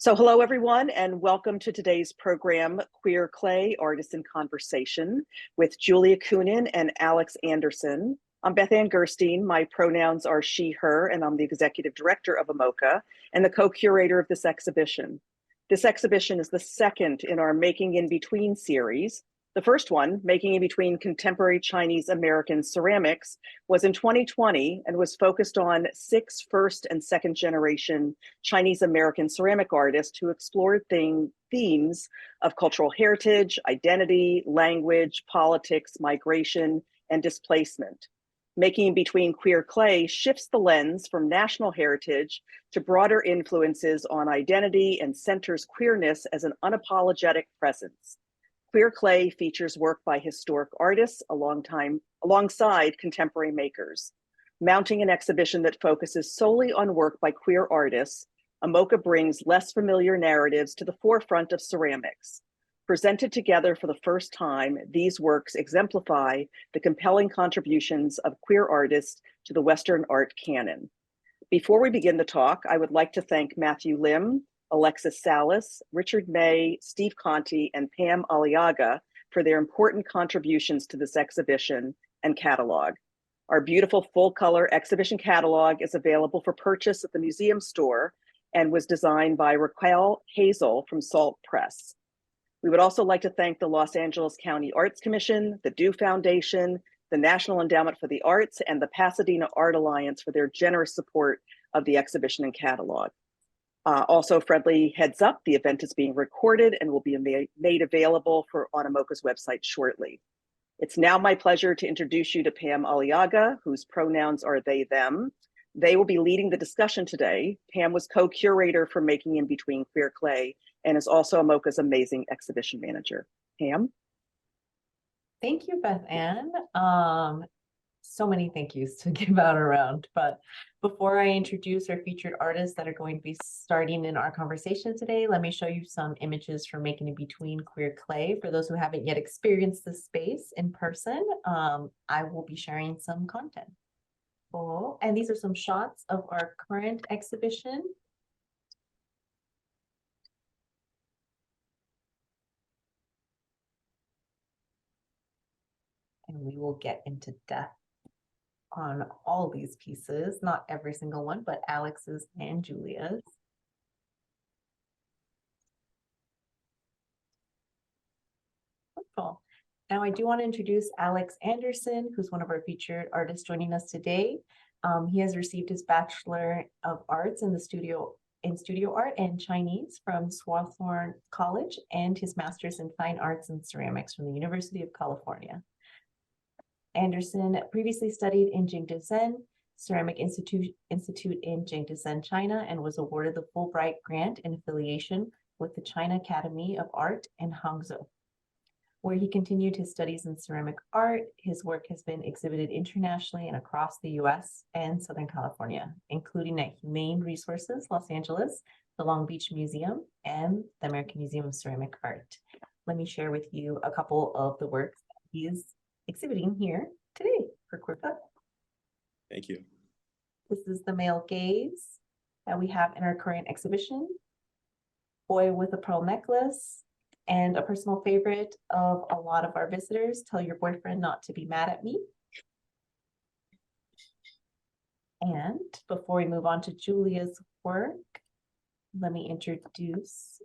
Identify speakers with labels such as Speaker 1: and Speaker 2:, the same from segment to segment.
Speaker 1: So hello, everyone, and welcome to today's program, Queer Clay, Artists in Conversation, with Julia Kunin and Alex Anderson. I'm Beth Ann Gerstein. My pronouns are she, her, and I'm the executive director of AMOCA and the co-curator of this exhibition. This exhibition is the second in our Making in Between series. The first one, Making in Between Contemporary Chinese American Ceramics, was in 2020 and was focused on 6 first and second generation Chinese American ceramic artists who explored themes of cultural heritage, identity, language, politics, migration, and displacement. Making in Between Queer Clay shifts the lens from national heritage to broader influences on identity and centers queerness as an unapologetic presence. Queer Clay features work by historic artists alongside contemporary makers. Mounting an exhibition that focuses solely on work by queer artists, AMOCA brings less familiar narratives to the forefront of ceramics. Presented together for the first time, these works exemplify the compelling contributions of queer artists to the Western art canon. Before we begin the talk, I would like to thank Matthew Lim, Alexis Salas, Richard May, Steve Conti, and Pam Aliaga for their important contributions to this exhibition and catalog. Our beautiful full-color exhibition catalog is available for purchase at the museum store and was designed by Raquel Hazel from Salt Press. We would also like to thank the Los Angeles County Arts Commission, the Dew Foundation, the National Endowment for the Arts, and the Pasadena Art Alliance for their generous support of the exhibition and catalog. Also, friendly heads up, the event is being recorded and will be made available on AMOCA's website shortly. It's now my pleasure to introduce you to Pam Aliaga, whose pronouns are they, them. They will be leading the discussion today. Pam was co-curator for Making in Between Queer Clay and is also AMOCA's amazing exhibition manager. Pam?
Speaker 2: Thank you, Beth Ann. So many thank yous to give out around, but before I introduce our featured artists that are going to be starting in our conversation today, let me show you some images from Making in Between Queer Clay. For those who haven't yet experienced this space in person, I will be sharing some content. Oh, and these are some shots of our current exhibition. And we will get into depth on all these pieces, not every single one, but Alex's and Julia's. Wonderful. Now I do want to introduce Alex Anderson, who's one of our featured artists joining us today. He has received his Bachelor of Arts in studio art and Chinese from Swarthmore College and his Master's in Fine Arts and Ceramics from the University of California. Anderson previously studied in Jingdezhen Ceramic Institute in Jingdezhen, China, and was awarded the Fulbright Grant in affiliation with the China Academy of Art in Hangzhou, where he continued his studies in ceramic art. His work has been exhibited internationally and across the US and Southern California, including at Humane Resources, Los Angeles, the Long Beach Museum, and the American Museum of Ceramic Art. Let me share with you a couple of the works that he is exhibiting here today for Queer Clay.
Speaker 3: Thank you.
Speaker 2: This is the male gaze that we have in our current exhibition. Boy with a pearl necklace, and a personal favorite of a lot of our visitors, Tell Your Boyfriend Not to Be Mad at Me. And before we move on to Julia's work, let me introduce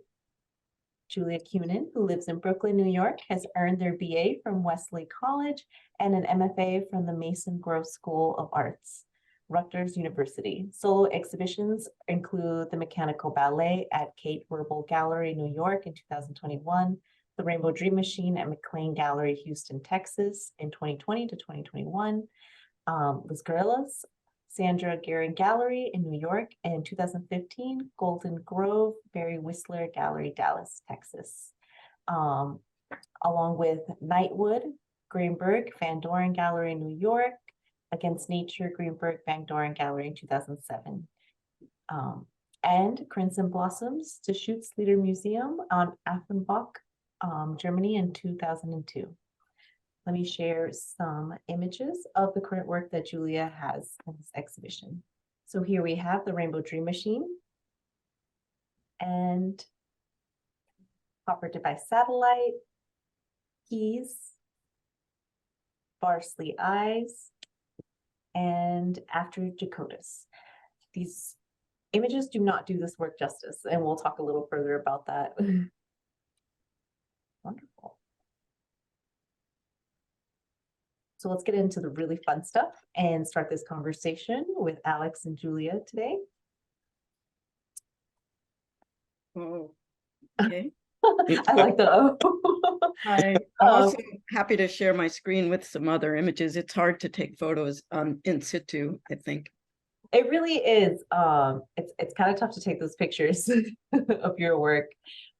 Speaker 2: Julia Kunin, who lives in Brooklyn, New York, has earned their BA from Wesley College and an MFA from the Mason Grove School of Arts, Rutgers University. Solo exhibitions include the Mechanical Ballet at Kate Verbal Gallery, New York in 2021, the Rainbow Dream Machine at McLean Gallery, Houston, Texas in 2020 to 2021, Liz Gorillas, Sandra Guerin Gallery in New York in 2015, Golden Grove, Barry Whistler Gallery, Dallas, Texas, along with Nightwood, Greenberg, Van Doren Gallery in New York, Against Nature, Greenberg, Van Doren Gallery in 2007, and Crimson Blossoms, Deschutes-Lieder Museum on Affenbach, Germany in 2002. Let me share some images of the current work that Julia has in this exhibition. So here we have the Rainbow Dream Machine. and operated by satellite, keys, Parsley eyes, and after Dakotas. These images do not do this work justice, and we'll talk a little further about that. Wonderful. So let's get into the really fun stuff and start this conversation with Alex and Julia today.
Speaker 4: Oh, okay.
Speaker 2: I like the
Speaker 4: I'm also happy to share my screen with some other images. It's hard to take photos in situ, I think.
Speaker 2: It really is. It's kind of tough to take those pictures of your work.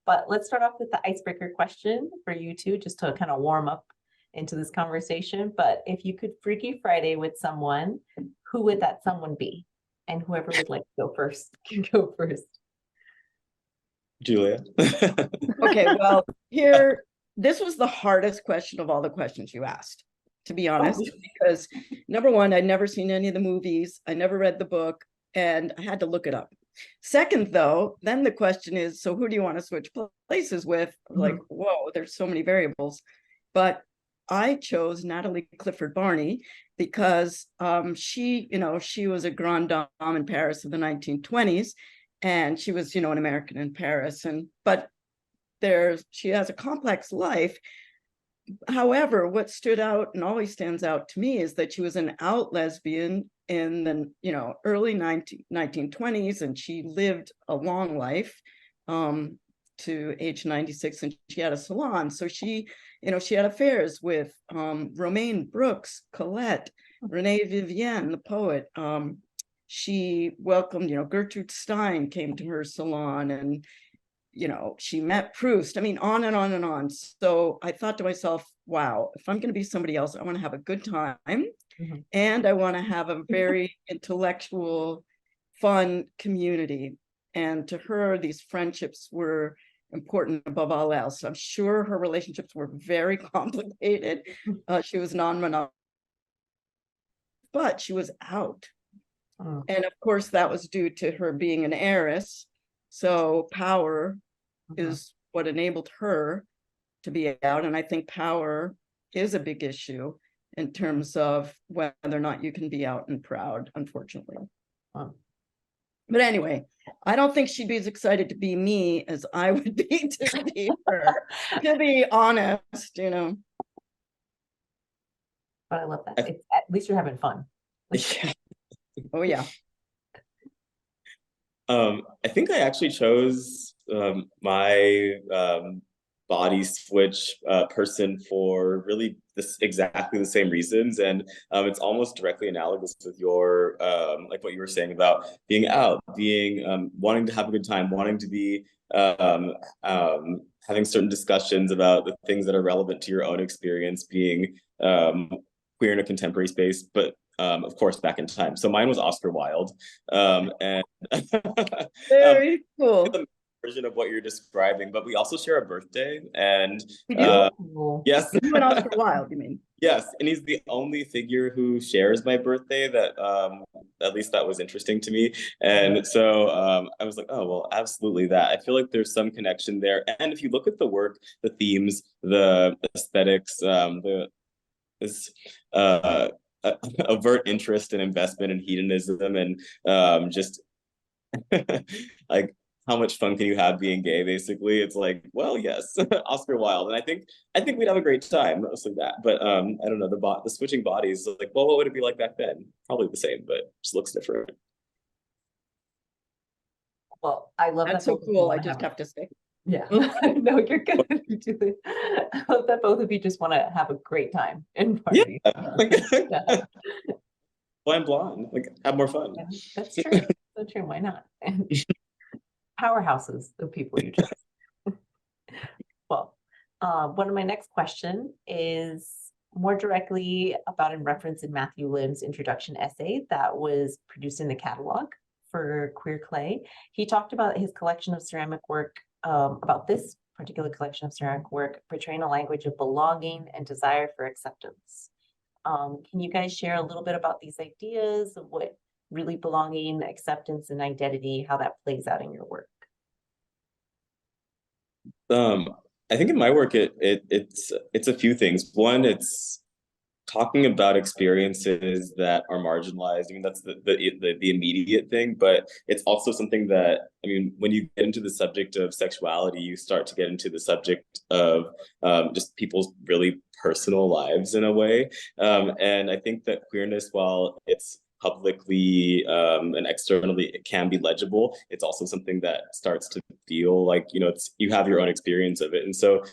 Speaker 2: But let's start off with the icebreaker question for you two, just to kind of warm up into this conversation. But if you could Freaky Friday with someone, who would that someone be? And whoever would like to go first can go first.
Speaker 3: Julia.
Speaker 4: Okay, well, this was the hardest question of all the questions you asked, to be honest, because number one, I'd never seen any of the movies, I never read the book, and I had to look it up. Second, though, then the question is, so who do you want to switch places with? Like, whoa, there's so many variables. But I chose Natalie Clifford Barney because she was a grande dame in Paris in the 1920s. And she was, an American in Paris, but she has a complex life. However, what stood out and always stands out to me is that she was an out lesbian in the, early 1920s, and she lived a long life to age 96, and she had a salon. So she had affairs with Romaine Brooks, Colette, Renee Vivienne, the poet. She welcomed, Gertrude Stein came to her salon, and, she met Proust. I mean, on and on and on. So I thought to myself, wow, if I'm going to be somebody else, I want to have a good time. And I want to have a very intellectual, fun community. And to her, these friendships were important above all else. I'm sure her relationships were very complicated. She was non-monogamous, but she was out. And of course, that was due to her being an heiress. So power is what enabled her to be out. And I think power is a big issue in terms of whether or not you can be out and proud, unfortunately. But anyway, I don't think she'd be as excited to be me as I would be to be her, to be honest,
Speaker 2: But I love that. At least you're having fun.
Speaker 4: Oh, yeah.
Speaker 3: I think I actually chose my body switch person for really exactly the same reasons, and it's almost directly analogous with your like what you were saying about being out, being wanting to have a good time, wanting to be having certain discussions about the things that are relevant to your own experience, being queer in a contemporary space, but of course back in time. So mine was Oscar Wilde, and
Speaker 4: Very cool.
Speaker 3: Version of what you're describing, but we also share a birthday, and
Speaker 4: We do?
Speaker 3: yes,
Speaker 4: You and Oscar Wilde, you mean?
Speaker 3: yes, and he's the only figure who shares my birthday. That at least that was interesting to me, and so I was like, oh well, absolutely that. I feel like there's some connection there, and if you look at the work, the themes, the aesthetics, this overt interest and investment in hedonism, and just like, how much fun can you have being gay? Basically, it's like, well, yes, Oscar Wilde, and I think we'd have a great time, mostly that. But I don't know, the switching bodies, like, well, what would it be like back then? Probably the same, but just looks different.
Speaker 2: Well, I love
Speaker 4: That's
Speaker 2: that.
Speaker 4: so cool. I just have to say.
Speaker 2: Yeah, no, you're good. I love that both of you just want to have a great time and party.
Speaker 3: Yeah. Well, I'm blonde. Like, have more fun.
Speaker 2: Yeah, that's true. So true. Why not? Powerhouses of people you chose. Well, one of my next question is more directly about in reference in Matthew Lim's introduction essay that was produced in the catalog for Queer Clay. He talked about his collection of ceramic work, about this particular collection of ceramic work, portraying a language of belonging and desire for acceptance. Can you guys share a little bit about these ideas of what really belonging, acceptance, and identity, how that plays out in your work?
Speaker 3: I think in my work, it's a few things. One, it's talking about experiences that are marginalized. I mean, that's the immediate thing, but it's also something that, I mean, when you get into the subject of sexuality, you start to get into the subject of just people's really personal lives in a way. And I think that queerness, while it's publicly and externally it can be legible, it's also something that starts to feel like, you know, it's, you have your own experience of it. And so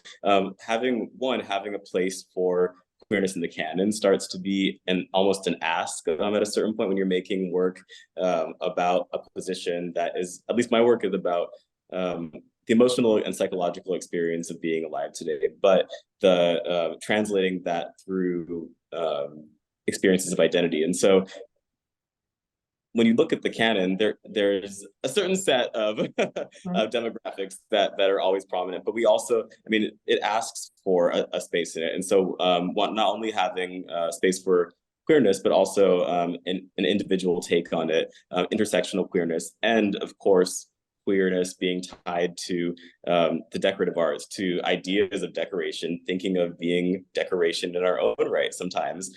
Speaker 3: having a place for queerness in the canon starts to be almost an ask at a certain point when you're making work about a position that is, at least my work is about the emotional and psychological experience of being alive today, but the translating that through experiences of identity. And so when you look at the canon, there's a certain set of demographics that are always prominent, but we also, I mean, it asks for a space in it. And so not only having space for queerness, but also an individual take on it, intersectional queerness, and of course, queerness being tied to the decorative arts, to ideas of decoration, thinking of being decoration in our own right sometimes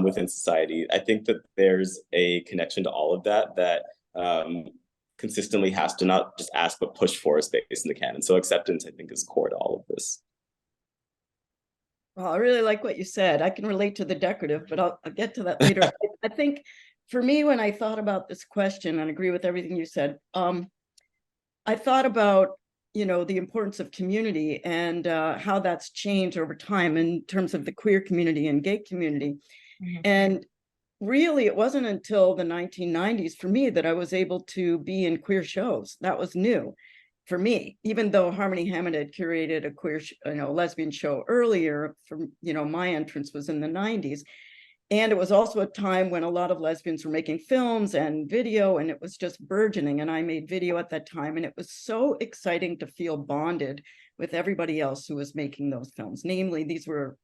Speaker 3: within society. I think that there's a connection to all of that consistently has to not just ask, but push for a space in the canon. So acceptance, I think, is core to all of this.
Speaker 4: Well, I really like what you said. I can relate to the decorative, but I'll get to that later. I think for me, when I thought about this question and agree with everything you said, I thought about, you know, the importance of community and how that's changed over time in terms of the queer community and gay community. And really, it wasn't until the 1990s for me that I was able to be in queer shows. That was new for me, even though Harmony Hammond had curated a queer, lesbian show earlier. From, you know, my entrance was in the 90s. And it was also a time when a lot of lesbians were making films and video, and it was just burgeoning. And I made video at that time. And it was so exciting to feel bonded with everybody else who was making those films. Namely, these were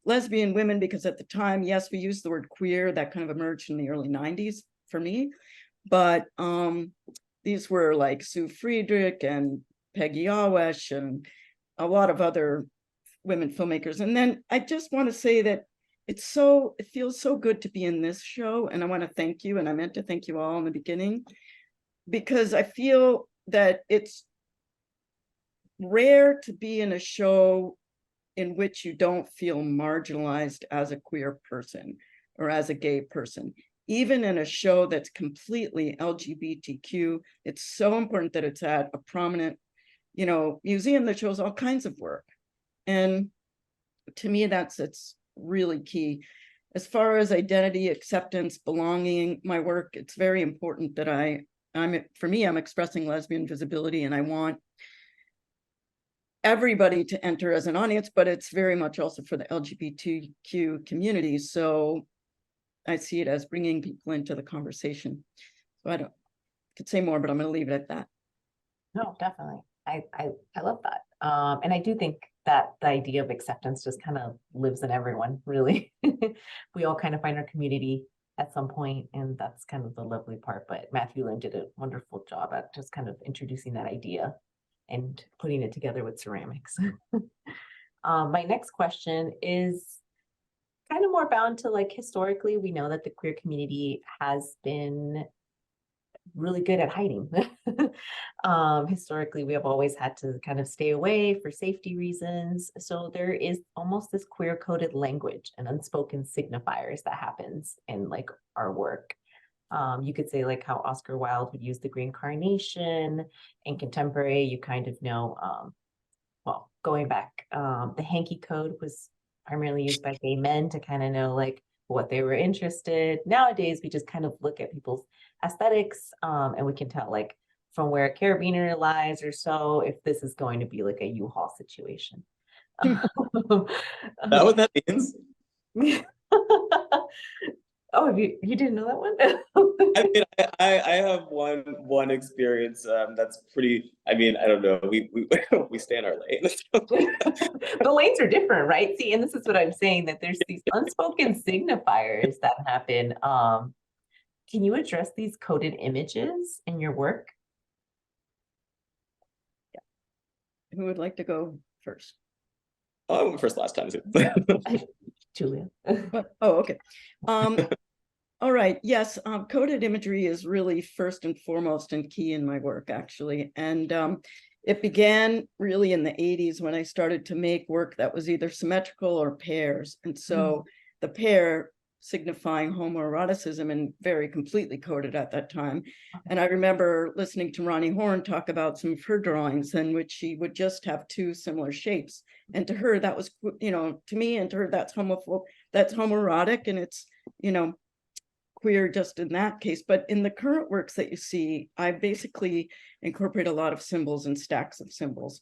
Speaker 4: lesbian women, because at the time, yes, we used the word queer, that kind of emerged in the early 90s for me. But these were like Sue Friedrich and Peggy Awesh and a lot of other women filmmakers. And then I just want to say that it feels so good to be in this show. And I want to thank you. And I meant to thank you all in the beginning, because I feel that it's rare to be in a show in which you don't feel marginalized as a queer person or as a gay person. Even in a show that's completely LGBTQ, it's so important that it's at a prominent, museum that shows all kinds of work. And to me, it's really key. As far as identity, acceptance, belonging, my work, it's very important that I'm expressing lesbian visibility, and I want everybody to enter as an audience, but it's very much also for the LGBTQ community. So I see it as bringing people into the conversation. So I could say more, but I'm going to leave it at that.
Speaker 2: No, definitely. I love that. And I do think that the idea of acceptance just kind of lives in everyone, really. We all kind of find our community at some point, and that's kind of the lovely part. But Matthew Lim did a wonderful job at just kind of introducing that idea and putting it together with ceramics. My next question is kind of more bound to, like, historically, we know that the queer community has been really good at hiding. Historically, we have always had to kind of stay away for safety reasons. So there is almost this queer coded language and unspoken signifiers that happens in, like, our work. You could say, like, how Oscar Wilde would use the green carnation. In contemporary, you kind of know, well, going back, the hanky code was primarily used by gay men to kind of know, like, what they were interested. Nowadays, we just kind of look at people's aesthetics, and we can tell, like, from where a carabiner lies or so, if this is going to be like a U-Haul situation.
Speaker 3: That what that means?
Speaker 2: Oh, you didn't know that one?
Speaker 3: I mean, I have one experience that's pretty. I mean, I don't know. We stay in our lane.
Speaker 2: The lanes are different, right? See, and this is what I'm saying, that there's these unspoken signifiers that happen. Can you address these coded images in your work?
Speaker 4: who would like to go first?
Speaker 3: Oh, I went first last time too.
Speaker 2: Julia.
Speaker 4: Okay. All right. Yes, coded imagery is really first and foremost and key in my work, actually. And it began really in the 80s when I started to make work that was either symmetrical or pairs. And so the pair signifying homoeroticism and very completely coded at that time. And I remember listening to Ronnie Horn talk about some of her drawings in which she would just have two similar shapes. And to her, that was, to me and to her, that's homoerotic, and it's, queer just in that case. But in the current works that you see, I basically incorporate a lot of symbols and stacks of symbols.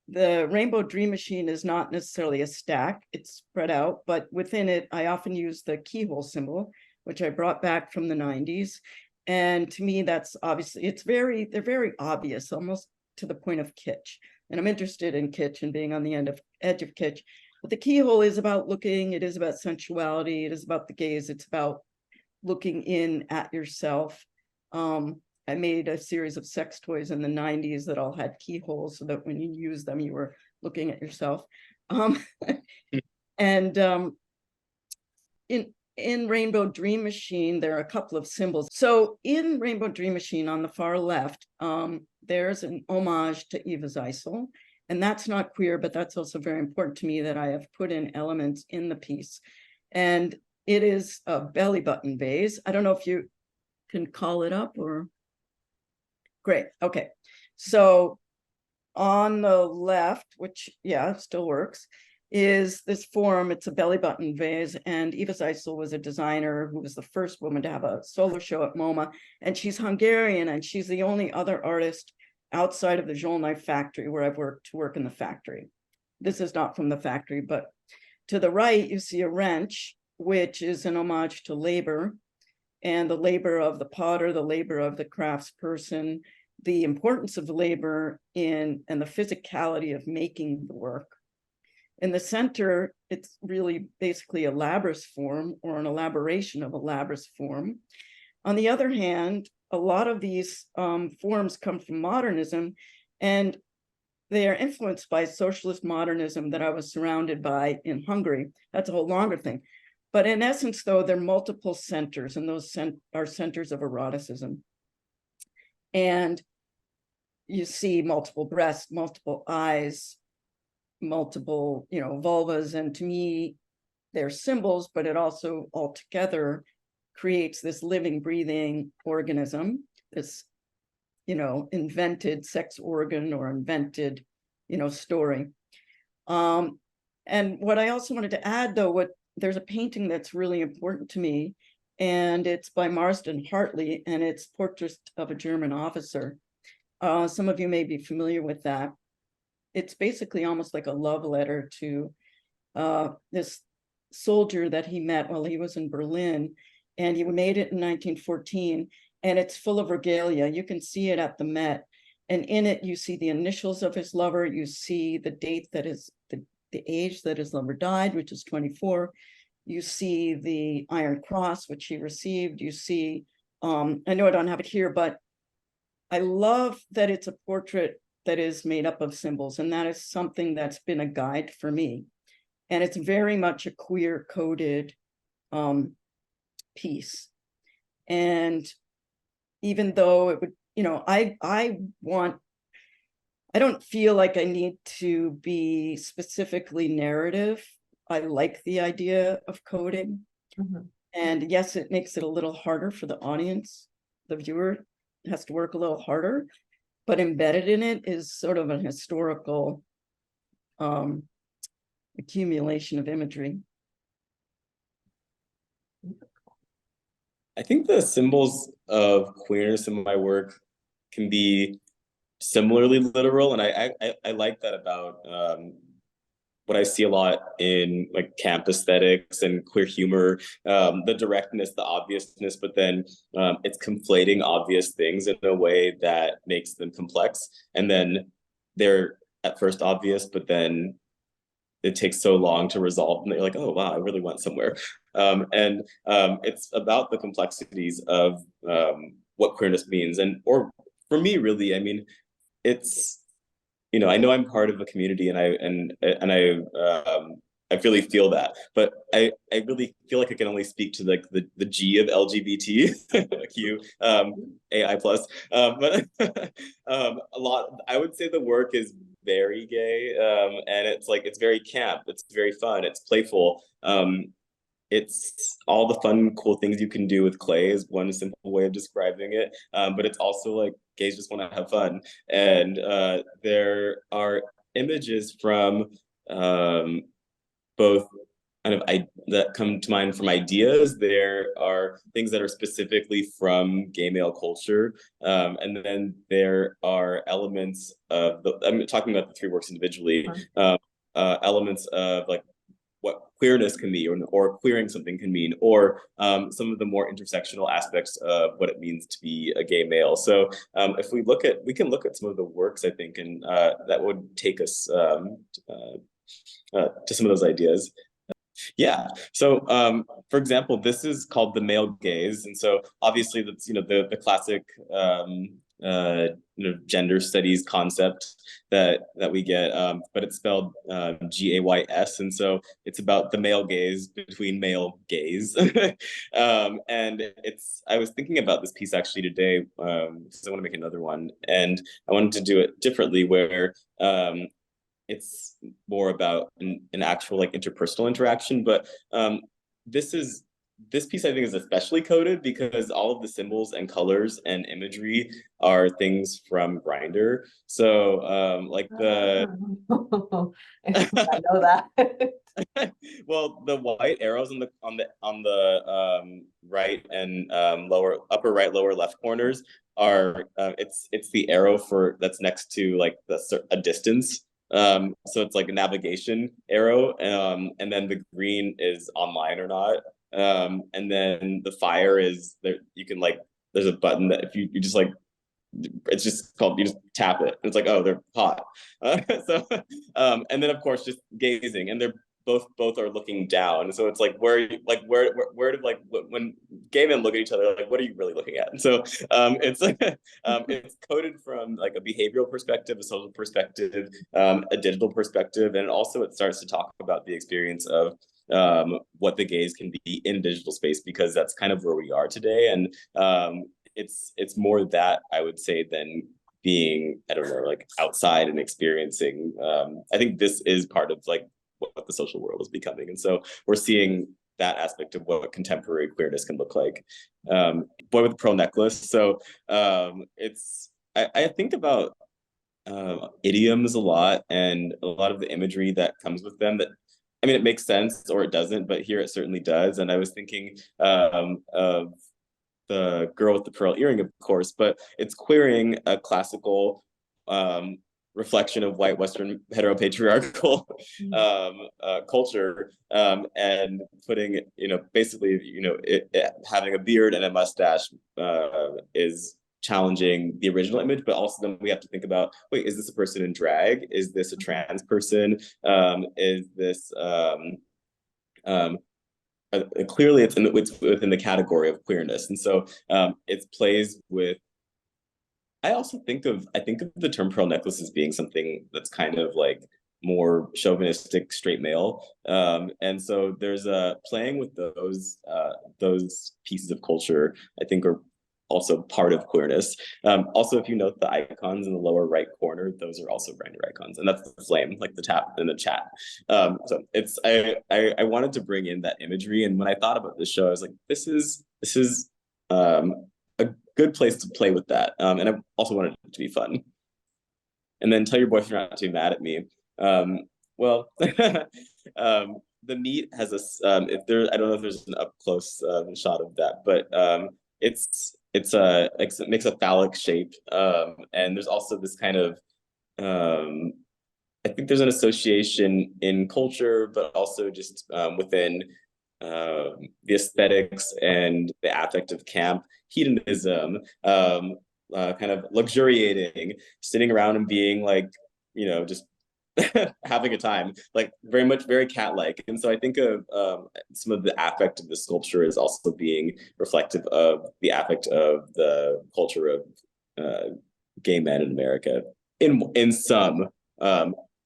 Speaker 4: The Rainbow Dream Machine is not necessarily a stack, it's spread out, but within it, I often use the keyhole symbol, which I brought back from the 90s. And to me, that's obviously, they're very obvious, almost to the point of kitsch. And I'm interested in kitsch and being on the edge of kitsch. But the keyhole is about looking, it is about sensuality, it is about the gaze, it's about looking in at yourself. I made a series of sex toys in the 90s that all had keyholes so that when you use them, you were looking at yourself. In Rainbow Dream Machine, there are a couple of symbols. So in Rainbow Dream Machine on the far left, there's an homage to Eva Zeisel. And that's not queer, but that's also very important to me that I have put in elements in the piece. And it is a belly button vase. I don't know if you can call it up or. Great. Okay. So on the left, which, yeah, still works, is this form. It's a belly button vase. And Eva Zeisel was a designer who was the first woman to have a solo show at MoMA. And she's Hungarian, and she's the only other artist outside of the Zsolnay factory where I've worked to work in the factory. This is not from the factory, but to the right, you see a wrench, which is an homage to labor, and the labor of the potter, the labor of the craftsperson, the importance of labor and the physicality of making the work. In the center, it's really basically a labrys form or an elaboration of a labrys form. On the other hand, a lot of these forms come from modernism, and they are influenced by socialist modernism that I was surrounded by in Hungary. That's a whole longer thing. But in essence, though, they're multiple centers, and those are centers of eroticism. And you see multiple breasts, multiple eyes, multiple, vulvas. And to me, they're symbols, but it also altogether creates this living, breathing organism, this, invented sex organ or invented, story. And what I also wanted to add, though, there's a painting that's really important to me, and it's by Marsden Hartley, and it's Portrait of a German Officer. Some of you may be familiar with that. It's basically almost like a love letter to this soldier that he met while he was in Berlin, and he made it in 1914, and it's full of regalia. You can see it at the Met, and in it you see the initials of his lover, you see the date that is the age that his lover died, which is 24. You see the Iron Cross, which he received. You see, I know I don't have it here, but I love that it's a portrait that is made up of symbols, and that is something that's been a guide for me. And it's very much a queer coded piece. And even though it would, I don't feel like I need to be specifically narrative. I like the idea of coding. And yes, it makes it a little harder for the audience. The viewer has to work a little harder, but embedded in it is sort of an historical accumulation of imagery.
Speaker 3: I think the symbols of queerness in my work can be similarly literal, and I like that about what I see a lot in like camp aesthetics and queer humor, the directness, the obviousness, but then it's conflating obvious things in a way that makes them complex, and then they're at first obvious, but then it takes so long to resolve, and they're like, oh wow, I really went somewhere. It's about the complexities of what queerness means, or for me, really, I mean, it's you know, I know I'm part of a community, and I really feel that, but I really feel like I can only speak to like the G of LGBTQ, AI plus, but a lot. I would say the work is very gay, and it's like it's very camp, it's very fun, it's playful. It's all the fun, cool things you can do with clay is one simple way of describing it. But it's also like gays just want to have fun, and there are images from both kind of that come to mind from ideas. There are things that are specifically from gay male culture, and then there are elements of I'm talking about the three works individually. Elements of like what queerness can be, or queering something can mean, or some of the more intersectional aspects of what it means to be a gay male. So if we can look at some of the works, I think, and that would take us to some of those ideas. Yeah. So, for example, this is called the male gaze, and so obviously that's, you know, the classic you know, gender studies concept that we get, but it's spelled GAYS, and so it's about the male gaze between male gaze. And I was thinking about this piece actually today, because I want to make another one, and I wanted to do it differently, where it's more about an actual like interpersonal interaction. But this piece I think is especially coded because all of the symbols and colors and imagery are things from Grindr. So like the
Speaker 2: I know that.
Speaker 3: well, the white arrows on the right and upper right, lower left corners are it's the arrow that's next to like a distance. So it's like a navigation arrow, and then the green is online or not. And then the fire is there. You can like, there's a button that if you just like, it's just called, you just tap it. And it's like, oh, they're hot. So, and then of course just gazing, and they're both are looking down. So it's like, where did like, when gay men look at each other, like, what are you really looking at? And so it's it's coded from like a behavioral perspective, a social perspective, a digital perspective, and also it starts to talk about the experience of what the gays can be in digital space, because that's kind of where we are today. And it's more that, I would say, than being, I don't know, like outside and experiencing. I think this is part of like what the social world is becoming. And so we're seeing that aspect of what contemporary queerness can look like. Boy with the pearl necklace. So I think about idioms a lot, and a lot of the imagery that comes with them, that, I mean, it makes sense or it doesn't, but here it certainly does. And I was thinking of the girl with the pearl earring, of course, but it's queering a classical reflection of white Western heteropatriarchal culture, and putting, you know, basically, you know, having a beard and a mustache is challenging the original image, but also then we have to think about, wait, is this a person in drag? Is this a trans person? Is this clearly it's within the category of queerness, and so it plays with. I think of the term pearl necklace as being something that's kind of like more chauvinistic straight male, and so there's a playing with those pieces of culture, I think, are also part of queerness. Also, if you note the icons in the lower right corner, those are also Grindr icons, and that's the flame, like the tap in the chat. So it's I wanted to bring in that imagery, and when I thought about this show, I was like, this is a good place to play with that, and I also wanted it to be fun. And then tell your boyfriend not to be mad at me. Well, the meat has a if there, I don't know if there's an up close shot of that, but it makes a phallic shape, and there's also this kind of I think there's an association in culture, but also just within the aesthetics and the affect of camp, hedonism, kind of luxuriating, sitting around and being like, you know, just having a time, like very cat-like. And so I think of some of the affect of the sculpture is also being reflective of the affect of the culture of gay men in America in some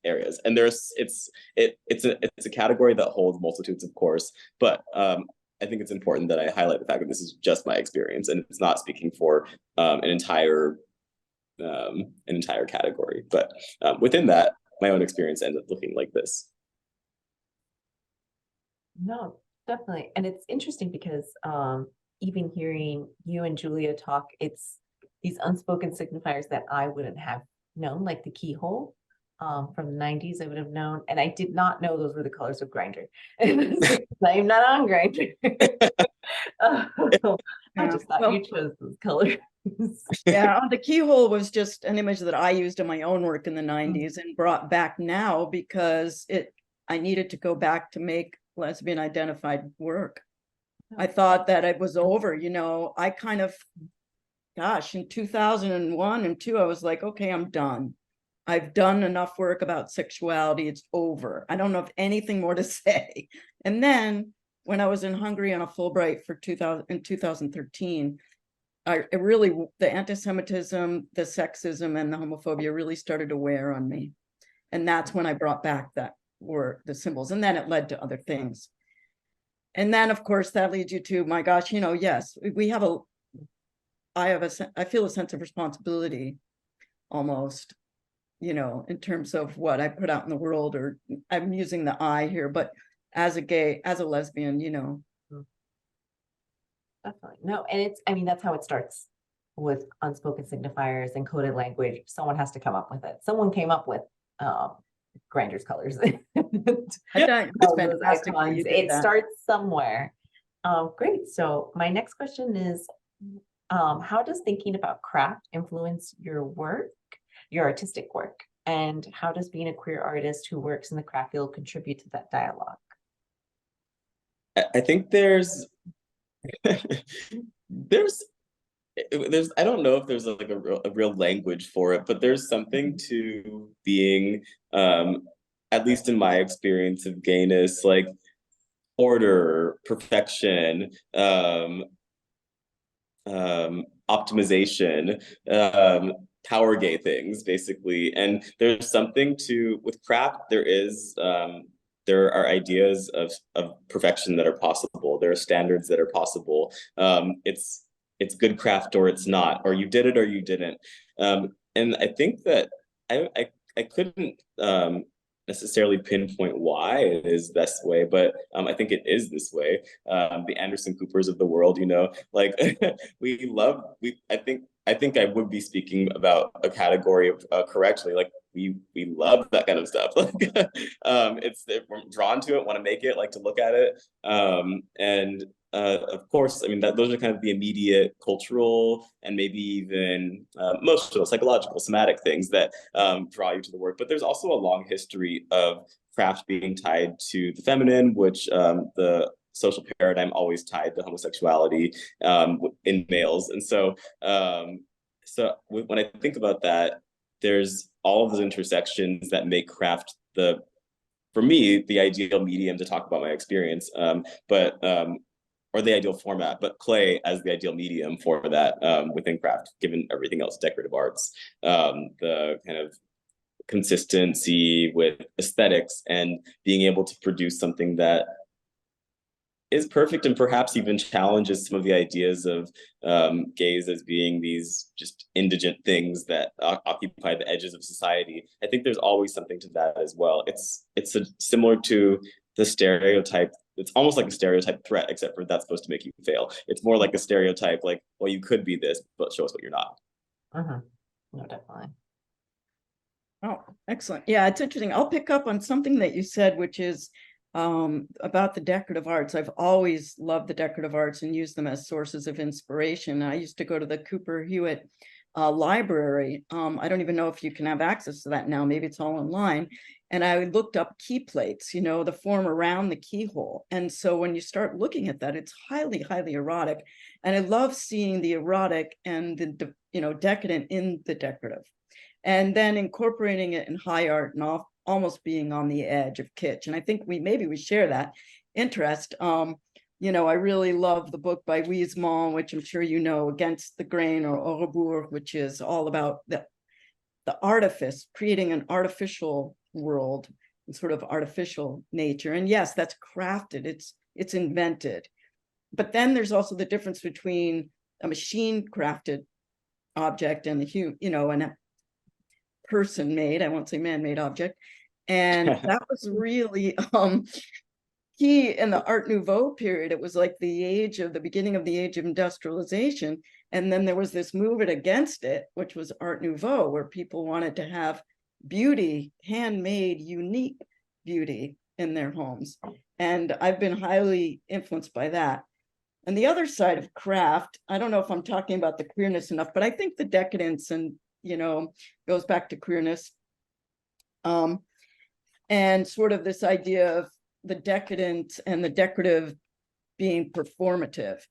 Speaker 3: areas. And it's a category that holds multitudes, of course, but I think it's important that I highlight the fact that this is just my experience and it's not speaking for an entire category. But within that, my own experience ended up looking like this.
Speaker 2: No, definitely. And it's interesting because even hearing you and Julia talk, it's these unspoken signifiers that I wouldn't have known, like the keyhole from the 90s, I would have known. And I did not know those were the colors of Grindr. I'm not on Grindr. I just thought you chose those colors.
Speaker 4: Yeah, the keyhole was just an image that I used in my own work in the 90s and brought back now because I needed to go back to make lesbian identified work. I thought that it was over, I kind of, gosh, in 2001 and 2, I was like, okay, I'm done. I've done enough work about sexuality. It's over. I don't have anything more to say. And then when I was in Hungary on a Fulbright for 2013, the anti-Semitism, the sexism, and the homophobia really started to wear on me. And that's when I brought back that were the symbols. And then it led to other things. And then, of course, that leads you to, my gosh, yes, I feel a sense of responsibility almost, in terms of what I put out in the world, or I'm using the I here, but as a lesbian,
Speaker 2: Definitely. No, and that's how it starts with unspoken signifiers and coded language. Someone has to come up with it. Someone came up with Grindr's colors. It starts somewhere. Great. So my next question is, how does thinking about craft influence your work, your artistic work? And how does being a queer artist who works in the craft field contribute to that dialogue?
Speaker 3: I think there's I don't know if there's like a real language for it, but there's something to being, at least in my experience of gayness, like order, perfection, optimization, power gay things, basically. And there's something with craft, there are ideas of perfection that are possible. There are standards that are possible. It's good craft or it's not, or you did it or you didn't. And I think that I couldn't necessarily pinpoint why it is this way, but I think it is this way. The Anderson Coopers of the world, like I think I would be speaking about a category of correctly. Like we love that kind of stuff. Like we're drawn to it, want to make it, like to look at it, and of course, those are kind of the immediate cultural and maybe even emotional, psychological, somatic things that draw you to the work. But there's also a long history of craft being tied to the feminine, which the social paradigm always tied to homosexuality in males. And so when I think about that, there's all of those intersections that make craft for me, the ideal medium to talk about my experience, or the ideal format, but clay as the ideal medium for that within craft, given everything else, decorative arts, the kind of consistency with aesthetics and being able to produce something that is perfect and perhaps even challenges some of the ideas of gays as being these just indigent things that occupy the edges of society. I think there's always something to that as well. It's similar to the stereotype. It's almost like a stereotype threat, except for that's supposed to make you fail. It's more like a stereotype, like, well, you could be this, but show us what you're not.
Speaker 2: No, definitely.
Speaker 4: Oh, excellent. Yeah, it's interesting. I'll pick up on something that you said, which is about the decorative arts. I've always loved the decorative arts and used them as sources of inspiration. I used to go to the Cooper Hewitt library. I don't even know if you can have access to that now. Maybe it's all online. And I looked up key plates, the form around the keyhole. And so when you start looking at that, it's highly, highly erotic. And I love seeing the erotic and the decadent in the decorative. And then incorporating it in high art and almost being on the edge of kitsch. And I think maybe we share that interest. I really love the book by Huysmans, which I'm sure you know, Against the Grain, or Au Rebours, which is all about the artifice, creating an artificial world and sort of artificial nature. And yes, that's crafted, it's invented. But then there's also the difference between a machine crafted object and and a person made, I won't say man-made object. And that was really key in the Art Nouveau period. It was like the beginning of the age of industrialization. And then there was this movement against it, which was Art Nouveau, where people wanted to have beauty, handmade, unique beauty in their homes. And I've been highly influenced by that. And the other side of craft, I don't know if I'm talking about the queerness enough, but I think the decadence and, goes back to queerness. And sort of this idea of the decadent and the decorative being performative.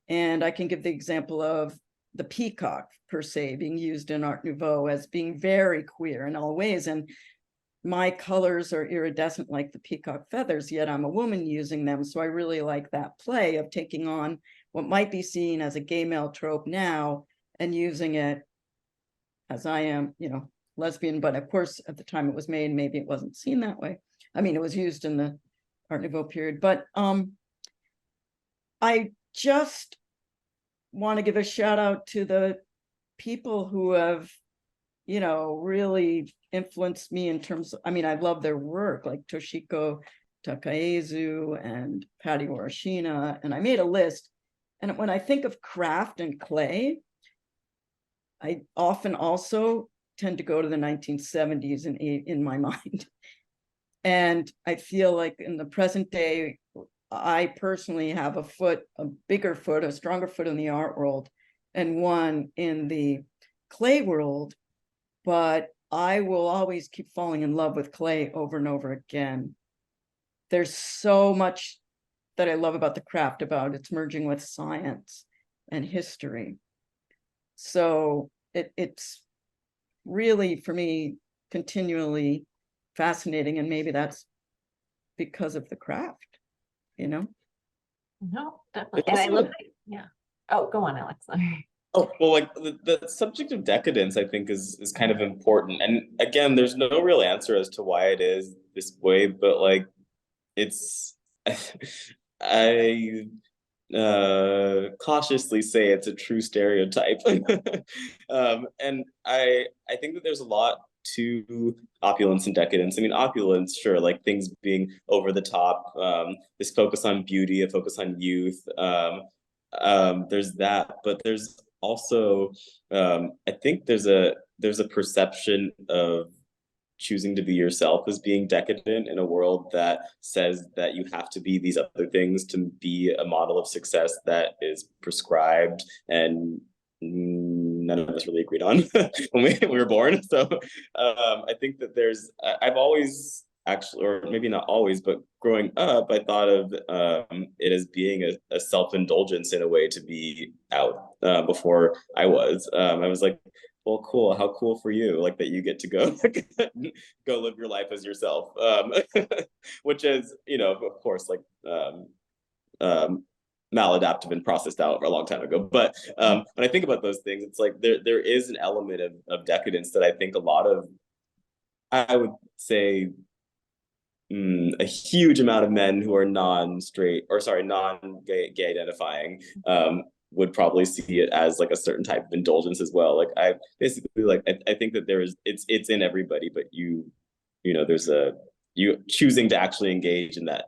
Speaker 4: And I can give the example of the peacock, per se, being used in Art Nouveau as being very queer in all ways. And my colors are iridescent like the peacock feathers, yet I'm a woman using them. So I really like that play of taking on what might be seen as a gay male trope now and using it as I am, lesbian. But of course, at the time it was made, maybe it wasn't seen that way. I mean, it was used in the Art Nouveau period. But I just want to give a shout out to the people who have, really influenced me in terms of, I love their work, like Toshiko Takaezu and Patty Warashina. And I made a list. And when I think of craft and clay, I often also tend to go to the 1970s in my mind. And I feel like in the present day, I personally have a bigger foot, a stronger foot in the art world and one in the clay world. But I will always keep falling in love with clay over and over again. There's so much that I love about the craft, about its merging with science and history. So it's really, for me, continually fascinating. And maybe that's because of the craft,
Speaker 2: No, definitely. And I love it. Yeah. Oh, go on, Alex. Sorry.
Speaker 3: Oh, well, like the subject of decadence, I think is kind of important. And again, there's no real answer as to why it is this way, but like it's I cautiously say it's a true stereotype. And I think that there's a lot to opulence and decadence. I mean, opulence, sure, like things being over the top, this focus on beauty, a focus on youth. There's that, but there's also, I think there's a perception of choosing to be yourself as being decadent in a world that says that you have to be these other things to be a model of success that is prescribed and none of us really agreed on when we were born. So I think that I've always actually, or maybe not always, but growing up, I thought of it as being a self-indulgence in a way to be out before I was. I was like, well, cool. How cool for you, like that you get to go go live your life as yourself, which is, of course, like maladaptive and processed out for a long time ago. But when I think about those things, it's like there is an element of decadence that I think a lot of, I would say, a huge amount of men who are non-gay identifying would probably see it as like a certain type of indulgence as well. Like I basically I think that it's in everybody, but there's you choosing to actually engage in that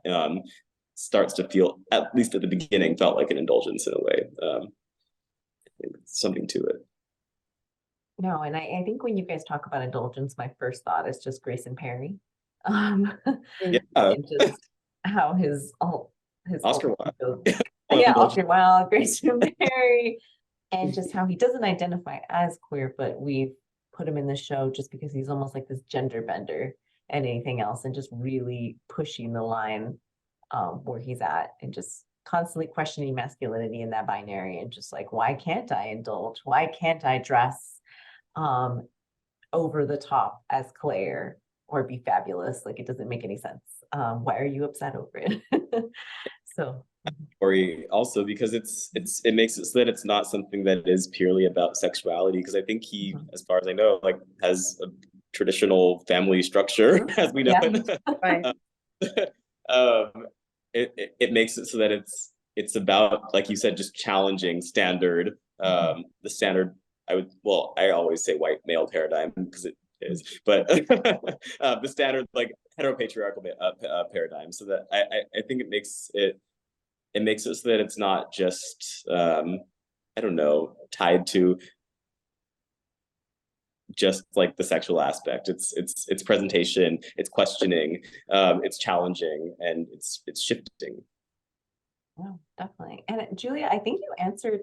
Speaker 3: starts to feel, at least at the beginning, felt like an indulgence in a way. I think something to it.
Speaker 2: No, and I think when you guys talk about indulgence, my first thought is just Grace and Perry.
Speaker 3: Yeah.
Speaker 2: And just how his
Speaker 3: Oscar Wilde.
Speaker 2: Yeah, Oscar Wilde, Grace and Perry, and just how he doesn't identify as queer, but we've put him in the show just because he's almost like this gender bender and anything else, and just really pushing the line where he's at, and just constantly questioning masculinity in that binary, and just like, why can't I indulge? Why can't I dress over the top as Claire or be fabulous? Like, it doesn't make any sense. Why are you upset over it? So
Speaker 3: Or also because it makes it so that it's not something that is purely about sexuality. Because I think he, as far as I know, like has a traditional family structure as we know it.
Speaker 4: Right.
Speaker 3: It makes it so that it's about, like you said, just challenging standard, the standard. I always say white male paradigm because it is, but the standard like heteropatriarchal paradigm. So that I think it makes it so that it's not just I don't know, tied to just like the sexual aspect. It's presentation, it's questioning, it's challenging, and it's shifting.
Speaker 2: Oh, definitely. And Julia, I think you answered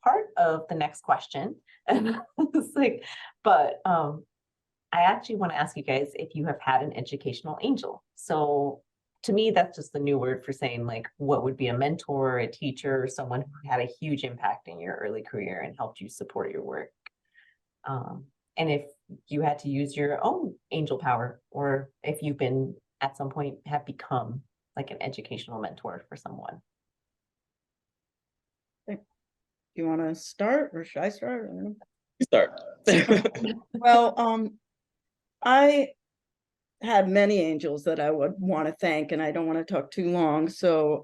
Speaker 2: part of the next question. And it's like, but I actually want to ask you guys if you have had an educational angel. So to me, that's just the new word for saying like, what would be a mentor, a teacher, someone who had a huge impact in your early career and helped you support your work. And if you had to use your own angel power, or if you've been at some point have become like an educational mentor for someone.
Speaker 4: Do you want to start or should I start?
Speaker 3: You start.
Speaker 4: Well, I had many angels that I would want to thank, and I don't want to talk too long. So,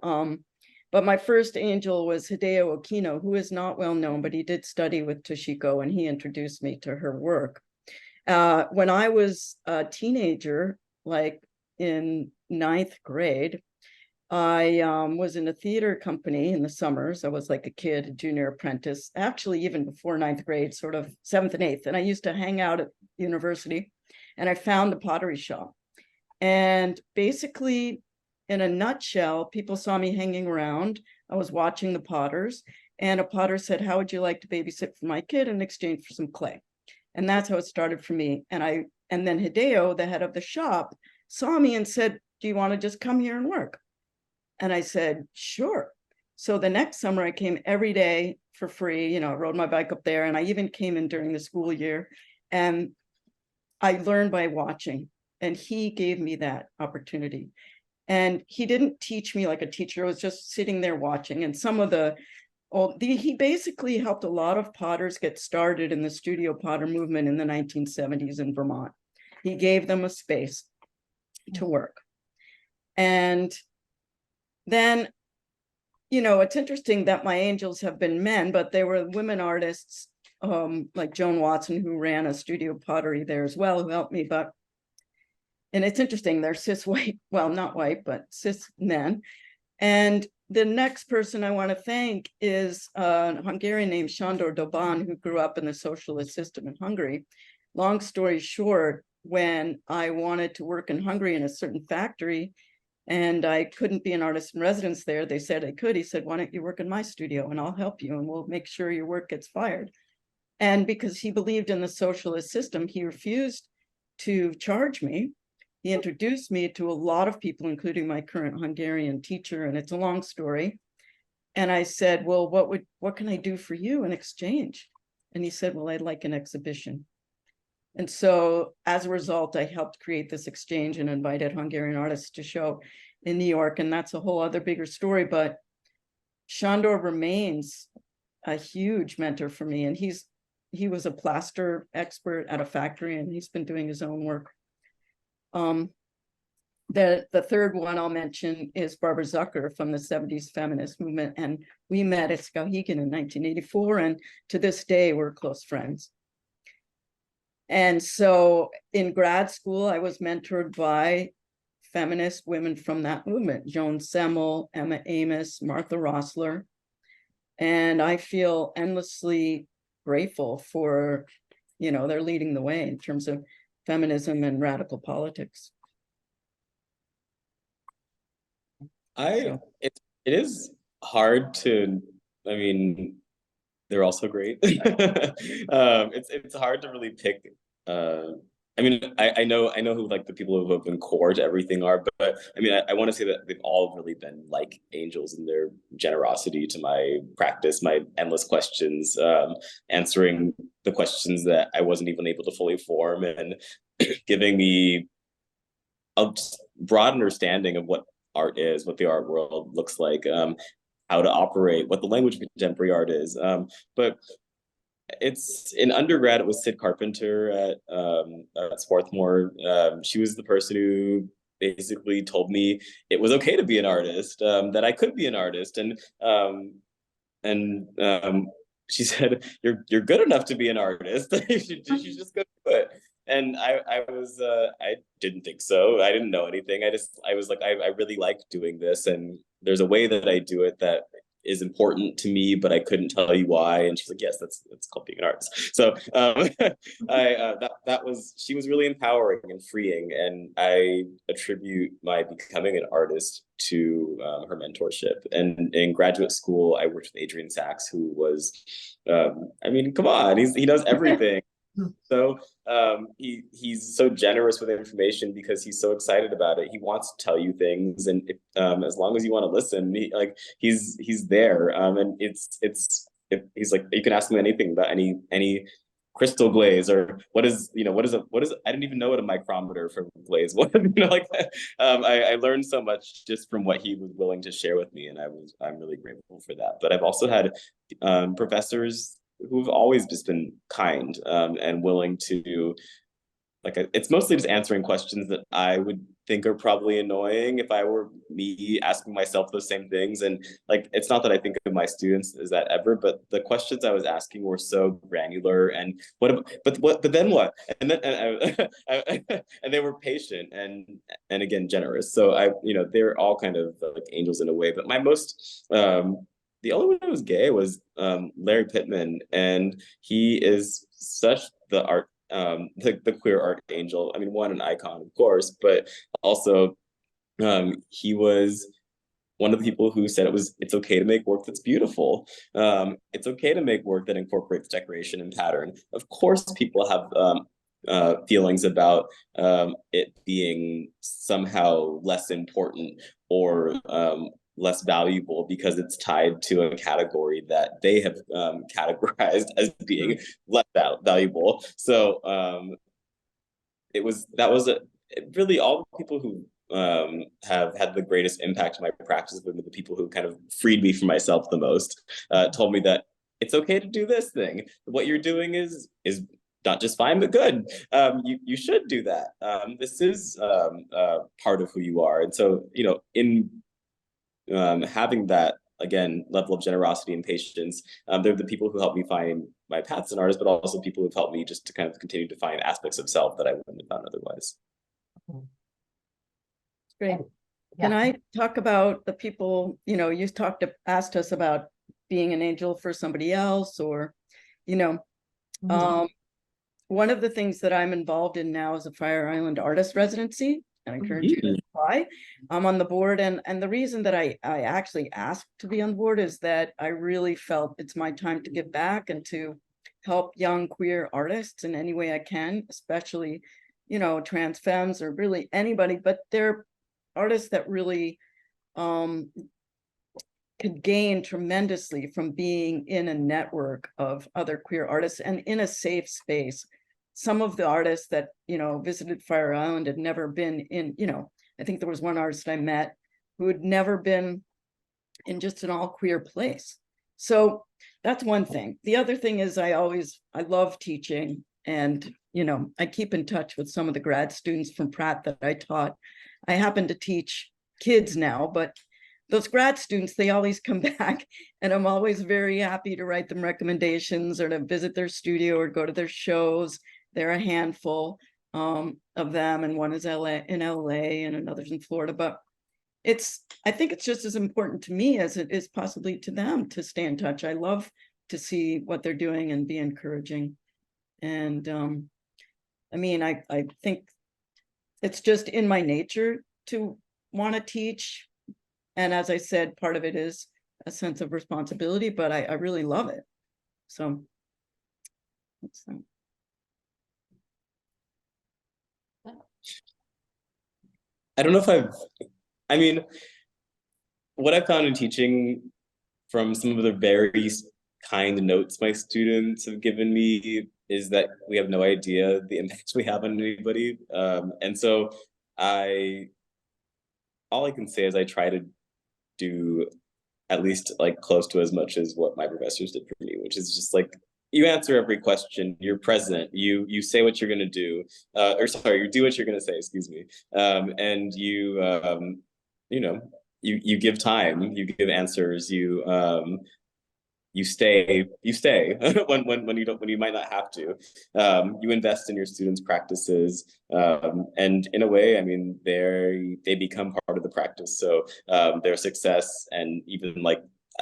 Speaker 4: but my first angel was Hideo Okino, who is not well known, but he did study with Toshiko, and he introduced me to her work. When I was a teenager, like in 9th grade, I was in a theater company in the summers. I was like a kid, a junior apprentice, actually even before 9th grade, sort of 7th and 8th. And I used to hang out at university, and I found the pottery shop. And basically, in a nutshell, people saw me hanging around. I was watching the potters, and a potter said, "How would you like to babysit for my kid in exchange for some clay?" And that's how it started for me. And then Hideo, the head of the shop, saw me and said, "Do you want to just come here and work?" And I said, "Sure." So the next summer I came every day for free, rode my bike up there. And I even came in during the school year, and I learned by watching, and he gave me that opportunity. And he didn't teach me like a teacher. I was just sitting there watching. And he basically helped a lot of potters get started in the studio potter movement in the 1970s in Vermont. He gave them a space to work. And then, it's interesting that my angels have been men, but they were women artists, like Joan Watson, who ran a studio pottery there as well, who helped me. And it's interesting, they're cis white, well, not white, but cis men. And the next person I want to thank is a Hungarian named Sándor Doban, who grew up in the socialist system in Hungary. Long story short, when I wanted to work in Hungary in a certain factory, and I couldn't be an artist in residence there, they said I could. He said, "Why don't you work in my studio and I'll help you and we'll make sure your work gets fired." And because he believed in the socialist system, he refused to charge me. He introduced me to a lot of people, including my current Hungarian teacher, and it's a long story. And I said, "Well, what can I do for you in exchange?" And he said, "Well, I'd like an exhibition." And so as a result, I helped create this exchange and invited Hungarian artists to show in New York. And that's a whole other bigger story. But Sándor remains a huge mentor for me. And he was a plaster expert at a factory, and he's been doing his own work. The third one I'll mention is Barbara Zucker from the 70s feminist movement. And we met at Skowhegan in 1984. And to this day, we're close friends. And so in grad school, I was mentored by feminist women from that movement, Joan Semmel, Emma Amos, Martha Rossler. And I feel endlessly grateful for, they're leading the way in terms of feminism and radical politics.
Speaker 3: It is hard to, they're also great. It's hard to really pick. I know who like the people who have been core to everything are, but I want to say that they've all really been like angels in their generosity to my practice, my endless questions, answering the questions that I wasn't even able to fully form, and giving me a broad understanding of what art is, what the art world looks like, how to operate, what the language of contemporary art is. But it's in undergrad, it was Sid Carpenter at Swarthmore. She was the person who basically told me it was okay to be an artist, that I could be an artist, and she said, "You're good enough to be an artist. you should just go do it." And I didn't think so. I didn't know anything. I was like, I really like doing this, and there's a way that I do it that is important to me, but I couldn't tell you why. And she's like, "Yes, that's called being an artist." So she was really empowering and freeing, and I attribute my becoming an artist to her mentorship. And in graduate school, I worked with Adrian Sachs, who was, I mean, come on, he does everything. So he's so generous with information because he's so excited about it. He wants to tell you things, and as long as you want to listen, he's there. And he's like, you can ask him anything about any crystal glaze, or what is I didn't even know what a micrometer for glaze was. Like I learned so much just from what he was willing to share with me, and I'm really grateful for that. But I've also had professors who've always just been kind, and willing to, like, it's mostly just answering questions that I would think are probably annoying if I were me asking myself those same things. And like, it's not that I think of my students as that ever, but the questions I was asking were so granular. And but then what? And then and they were patient and again generous. So they're all kind of like angels in a way. But my most the only one who was gay was Larry Pittman, and he is such the art, the queer art angel. I mean, one, an icon, of course, but also he was one of the people who said it's okay to make work that's beautiful. It's okay to make work that incorporates decoration and pattern. Of course, people have feelings about it being somehow less important or less valuable because it's tied to a category that they have categorized as being less valuable. So really all the people who have had the greatest impact on my practice, but the people who kind of freed me from myself the most, told me that it's okay to do this thing. What you're doing is not just fine, but good. You should do that. This is part of who you are. And so, in having that, again, level of generosity and patience, they're the people who helped me find my path as an artist, but also people who've helped me just to kind of continue to find aspects of self that I wouldn't have found otherwise.
Speaker 4: Great.
Speaker 2: Yeah.
Speaker 4: Can I talk about the people, you asked us about being an angel for somebody else, or, one of the things that I'm involved in now is a Fire Island artist residency. I encourage you to apply. I'm on the board, and the reason that I actually asked to be on the board is that I really felt it's my time to give back and to help young queer artists in any way I can, especially, trans femmes or really anybody, but they're artists that really could gain tremendously from being in a network of other queer artists and in a safe space. Some of the artists that, visited Fire Island had never been in, I think there was one artist I met who had never been in just an all queer place. So that's one thing. The other thing is I love teaching, and, I keep in touch with some of the grad students from Pratt that I taught. I happen to teach kids now, but those grad students, they always come back, and I'm always very happy to write them recommendations or to visit their studio or go to their shows. They're a handful of them, and one is in LA and another's in Florida. But I think it's just as important to me as it is possibly to them to stay in touch. I love to see what they're doing and be encouraging. And I think it's just in my nature to want to teach. And as I said, part of it is a sense of responsibility, but I really love it. So that's that.
Speaker 3: I don't know if what I found in teaching from some of the very kind notes my students have given me is that we have no idea the impact we have on anybody. And so I all I can say is I try to do at least like close to as much as what my professors did for me, which is just like, you answer every question, you're present, you say what you're going to do, or sorry, you do what you're going to say, excuse me, and you know, you give time, you give answers, you stay when you might not have to. You invest in your students' practices, and in a way, I mean, they become part of the practice. So their success, and even like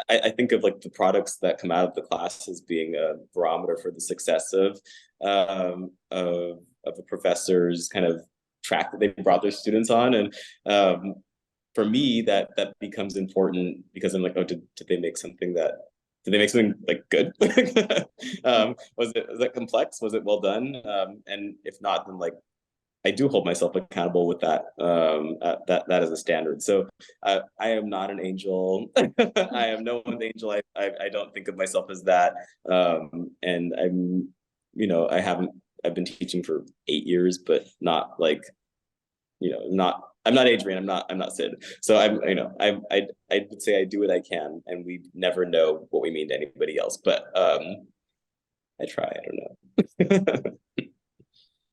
Speaker 3: I think of like the products that come out of the class as being a barometer for the success of a professor's kind of track that they brought their students on. And for me, that becomes important, because I'm like, oh, did they make something like good? Was that complex? Was it well done? And if not, then like I do hold myself accountable with that as a standard. So I am not an angel. I am no one's angel. I don't think of myself as that. And I'm, you know, I've been teaching for 8 years, but not like, you know, I'm not Adrian, I'm not Sid. So I'm, you know, I would say I do what I can, and we never know what we mean to anybody else, but I try, I don't know.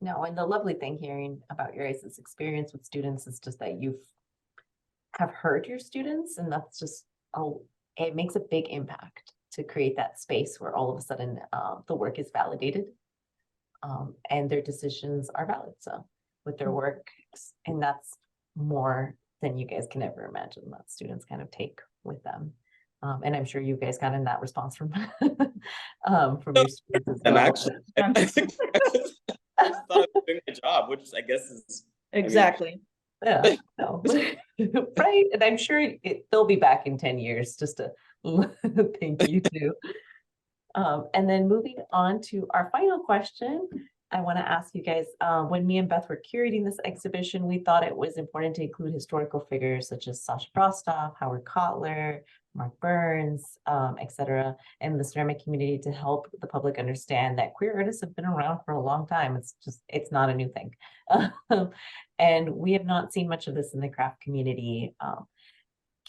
Speaker 2: No, and the lovely thing hearing about your guys' experience with students is just that you have heard your students, and that's just, it makes a big impact to create that space where all of a sudden the work is validated, and their decisions are valid. So with their work, and that's more than you guys can ever imagine that students kind of take with them. And I'm sure you guys got in that response from your students as well.
Speaker 3: I'm actually, I thought I was doing my job, which I guess is
Speaker 4: Exactly.
Speaker 2: Yeah, no. Right. And I'm sure they'll be back in 10 years just to thank you too. And then moving on to our final question, I want to ask you guys, when me and Beth were curating this exhibition, we thought it was important to include historical figures such as Sasha Brostoff, Howard Kotler, Mark Burns, etc., and the ceramic community to help the public understand that queer artists have been around for a long time. It's not a new thing. And we have not seen much of this in the craft community.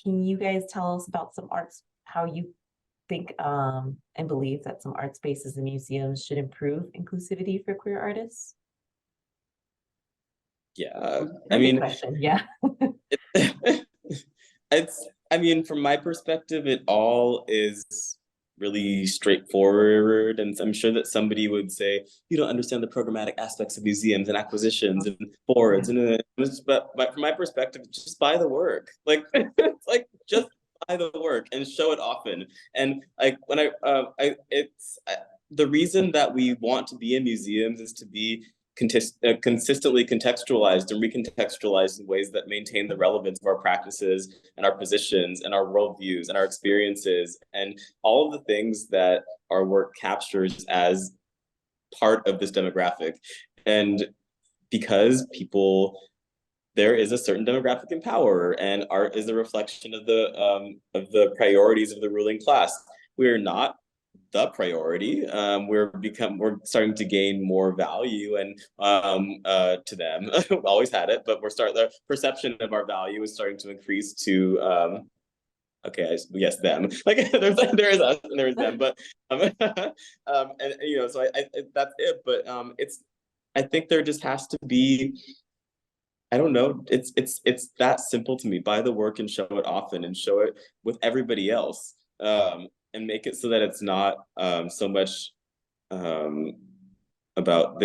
Speaker 2: Can you guys tell us about some arts, how you think and believe that some art spaces and museums should improve inclusivity for queer artists?
Speaker 3: Yeah, I mean,
Speaker 2: question. Yeah.
Speaker 3: I mean, from my perspective, it all is really straightforward. And I'm sure that somebody would say, you don't understand the programmatic aspects of museums and acquisitions and boards. But from my perspective, just buy the work. Like, like just buy the work and show it often. And like when the reason that we want to be in museums is to be consistently contextualized and recontextualized in ways that maintain the relevance of our practices and our positions and our worldviews and our experiences and all of the things that our work captures as part of this demographic. And because there is a certain demographic in power, and art is a reflection of the priorities of the ruling class. We're not the priority. We're starting to gain more value and to them. We've always had it, but the perception of our value is starting to increase to yes, them. Like there is us and there is them, but and you know, so I that's it. But I think there just has to be, I don't know, it's that simple to me. Buy the work and show it often and show it with everybody else. And make it so that it's not so much about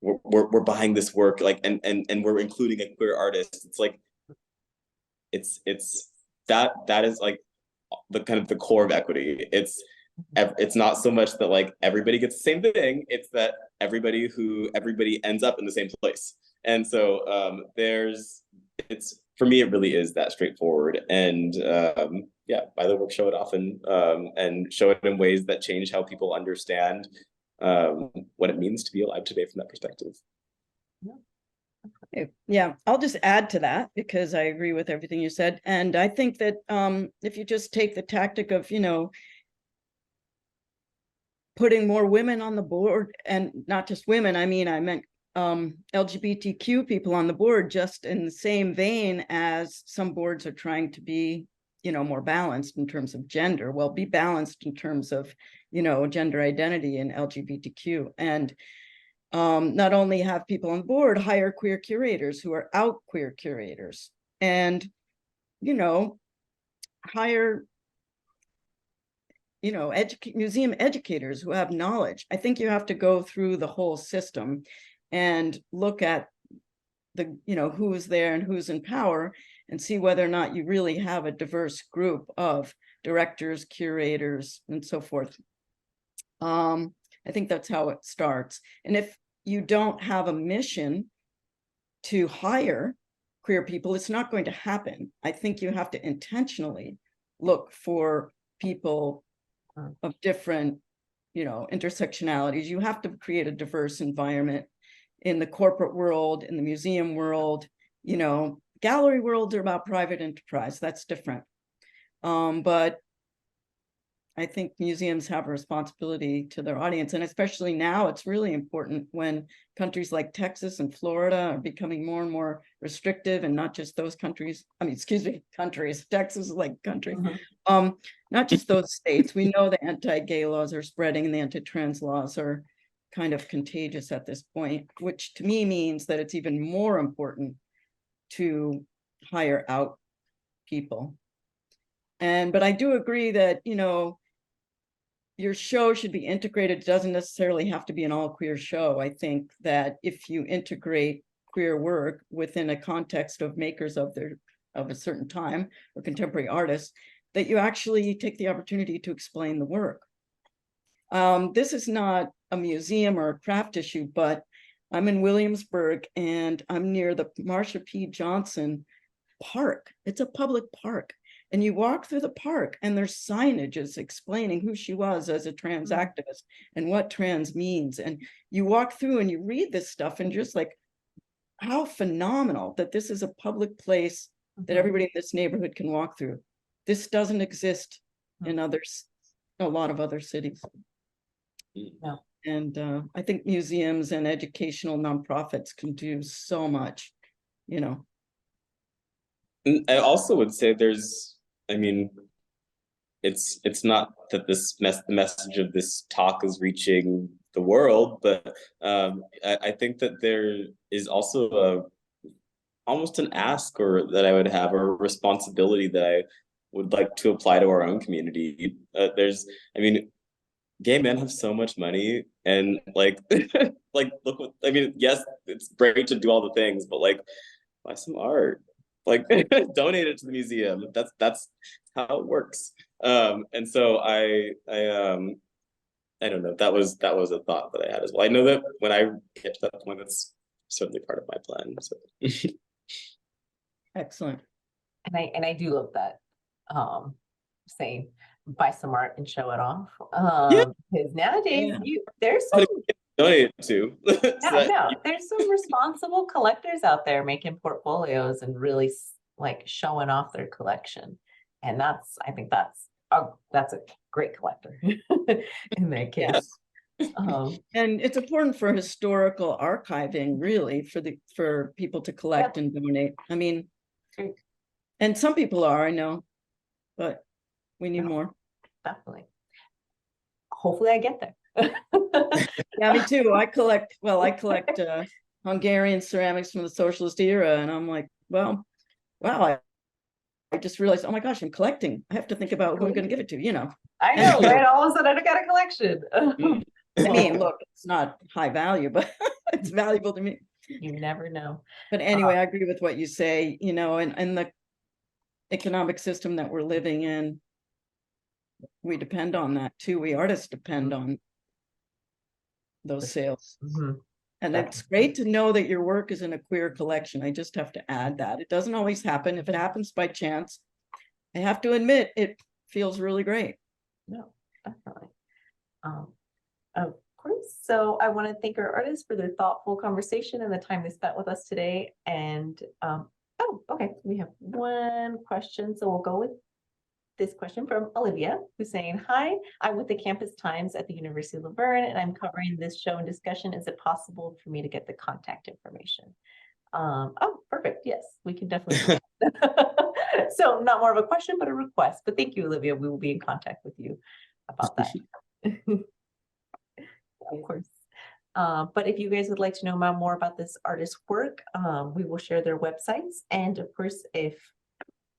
Speaker 3: we're buying this work, like and we're including a queer artist. It's like it's that is like the kind of the core of equity. It's not so much that like everybody gets the same thing. It's that everybody ends up in the same place. And so for me, it really is that straightforward. And yeah, buy the work, show it often, and show it in ways that change how people understand what it means to be alive today from that perspective.
Speaker 4: Yeah, I'll just add to that because I agree with everything you said. And I think that if you just take the tactic of, you know, putting more women on the board, and not just women, I mean, I meant LGBTQ people on the board, just in the same vein as some boards are trying to be, more balanced in terms of gender. Well, be balanced in terms of, gender identity and LGBTQ. And not only have people on the board, hire queer curators who are out queer curators, and, hire, museum educators who have knowledge. I think you have to go through the whole system and look at the, who's there and who's in power, and see whether or not you really have a diverse group of directors, curators, and so forth. I think that's how it starts. And if you don't have a mission to hire queer people, it's not going to happen. I think you have to intentionally look for people of different, intersectionalities. You have to create a diverse environment in the corporate world, in the museum world. Gallery worlds are about private enterprise. That's different. But I think museums have a responsibility to their audience. And especially now, it's really important when countries like Texas and Florida are becoming more and more restrictive, and not just those countries. Countries. Texas is like country. Not just those states. We know the anti-gay laws are spreading and the anti-trans laws are kind of contagious at this point, which to me means that it's even more important to hire out people. But I do agree that, your show should be integrated. It doesn't necessarily have to be an all queer show. I think that if you integrate queer work within a context of makers of a certain time or contemporary artists, that you actually take the opportunity to explain the work. This is not a museum or a craft issue, but I'm in Williamsburg and I'm near the Marsha P. Johnson Park. It's a public park. And you walk through the park and there's signages explaining who she was as a trans activist and what trans means. And you walk through and you read this stuff and just like, how phenomenal that this is a public place that everybody in this neighborhood can walk through. This doesn't exist in a lot of other cities.
Speaker 2: Yeah.
Speaker 4: And I think museums and educational nonprofits can do so much,
Speaker 3: I also would say it's not that the message of this talk is reaching the world, but I think that there is also almost an ask that I would have, or a responsibility that I would like to apply to our own community. Gay men have so much money, and look what, yes, it's great to do all the things, but buy some art, donate it to the museum. That's how it works. And so I don't know. That was a thought that I had as well. I know that when I get to that point, that's certainly part of my plan. So.
Speaker 4: Excellent.
Speaker 2: And I do love that saying, buy some art and show it off. Because nowadays there's some
Speaker 3: donate it to.
Speaker 2: there's some responsible collectors out there making portfolios and really showing off their collection. And I think that's a great collector in that case.
Speaker 4: And it's important for historical archiving, really, for people to collect and donate. And some people are, I know, but we need more.
Speaker 2: Definitely. Hopefully I get there.
Speaker 4: Yeah, me too. I collect Hungarian ceramics from the socialist era, and I'm like, well, wow, I just realized, oh my gosh, I'm collecting. I have to think about who I'm going to give it to,
Speaker 2: I know, right? All of a sudden I got a collection.
Speaker 4: Look, it's not high value, but it's valuable to me.
Speaker 2: You never know.
Speaker 4: But anyway, I agree with what you say, and the economic system that we're living in, we depend on that too. We artists depend on those sales. And it's great to know that your work is in a queer collection. I just have to add that. It doesn't always happen. If it happens by chance, I have to admit, it feels really great.
Speaker 2: No, definitely. Of course. So I want to thank our artists for their thoughtful conversation and the time they spent with us today. And okay, we have one question, so we'll go with this question from Olivia, who's saying, hi, I'm with the Campus Times at the University of Laverne, and I'm covering this show and discussion. Is it possible for me to get the contact information? Oh, perfect. Yes, we can definitely. So not more of a question, but a request. But thank you, Olivia. We will be in contact with you about that. Of course. But if you guys would like to know more about this artist's work, we will share their websites. And of course, if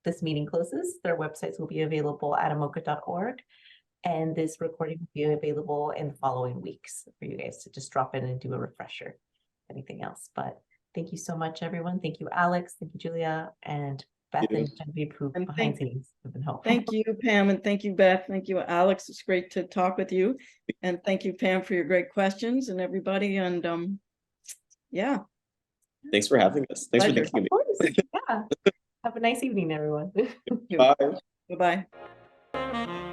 Speaker 2: this meeting closes, their websites will be available at amoca.org. And this recording will be available in the following weeks for you guys to just drop in and do a refresher, anything else. But thank you so much, everyone. Thank you, Alex. Thank you, Julia, and Beth and Genevieve, who behind scenes have been helpful.
Speaker 4: Thank you, Pam, and thank you, Beth. Thank you, Alex. It's great to talk with you. And thank you, Pam, for your great questions and everybody. And yeah.
Speaker 3: Thanks for having us. Thanks
Speaker 4: Pleasure.
Speaker 3: for thinking
Speaker 2: Of course. Yeah. Have a nice evening, everyone.
Speaker 3: of me. Bye.
Speaker 4: Bye-bye.